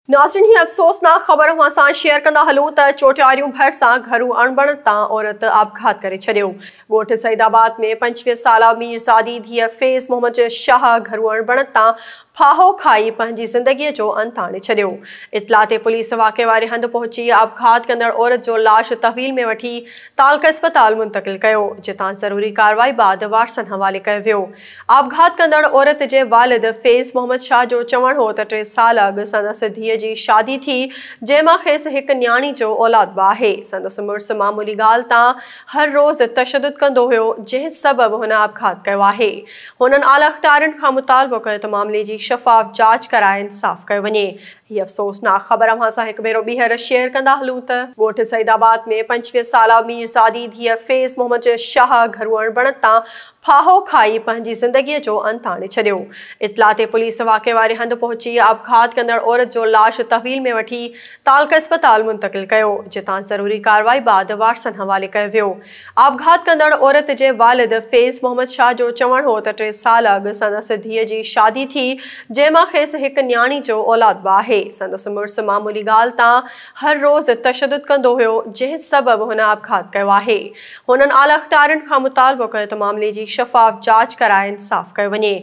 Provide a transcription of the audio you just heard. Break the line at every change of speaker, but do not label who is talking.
नाज़रीन ही अफ़सोसनाक ख़बर असां शेयर कंदा हलूं त चोटियारियूं भरिसां घरू अणबण तां औरत आपघात करे छॾियो। ॻोठ सईदाबाद में 25 साला मीरज़ादी धीअ फैज़ मोहम्मद शाह घरू अणबण तां फाहो खाई पंहिंजी ज़िंदगीअ जो अंत आणे छॾियो। इतला ते पुलिस वाक़े वारे हंधि पहुची आपघात कंदड़ औरत जो लाश तहवील में वठी तालक अस्पताल मुंतक़िल कयो, जितां ज़रूरी कार्रवाई बाद वारसनि हवाले कयो वियो। आपघात कंदड़ औरत जे वालिद फैज़ मोहम्मद शाह जो चवण हो त 3 साल अॻु संदसि धीअ जी शादी थी, जंहिंमां खेसि हिकु न्याणी जो औलाद बि आहे। संदसि मुड़ुसु मामूली ॻाल्हि तां हर रोज़ तशदुद कंदो हुयो, जंहिं सबबि हुन आपघात कयो आहे। हुननि आला इख़्तियारनि खां मुतालबो कयो त मामले जी शफ़ाफ़ जांच कराए इंसाफ़ कयो वञे। हीअ अफ़सोसनाक ख़बर असां हिकु भेरो ॿीहर शेयर कंदा हलूं त ॻोठ सईदाबाद में 25 साला मीरज़ादी धीअ फैज़ मोहम्मद शाह घरू अणबण तां फाहो खाई पंहिंजी ज़िंदगीअ जो अंत आणे छॾियो। इतला ते पुलिस वाक़े वारे हंधि पहुची आपघात कंदड़ औरत जो लाश तहवील में वठी तालक अस्पताल मुंतक़िल कयो, जितां ज़रूरी कार्रवाई बाद वारसनि हवाले कयो वियो। आपघात कंदड़ औरत जे वालिद फैज़ मोहम्मद शाह जो चवण हो त 3 साल अॻु संदसि धीअ जी शादी थी, जंहिंमां खेसि हिकु न्याणी जो औलाद बि आहे। संदसि मुड़ुसु मामूली ॻाल्हि तां हर रोज़ तशदुद कंदो हुयो, जंहिं सबबि हुन आपघात कयो आहे। हुननि आला इख़्तियारनि खां मुतालबो कयो त मामले जी शफ़ाफ़ जांच कराए इंसाफ़ कयो वञे।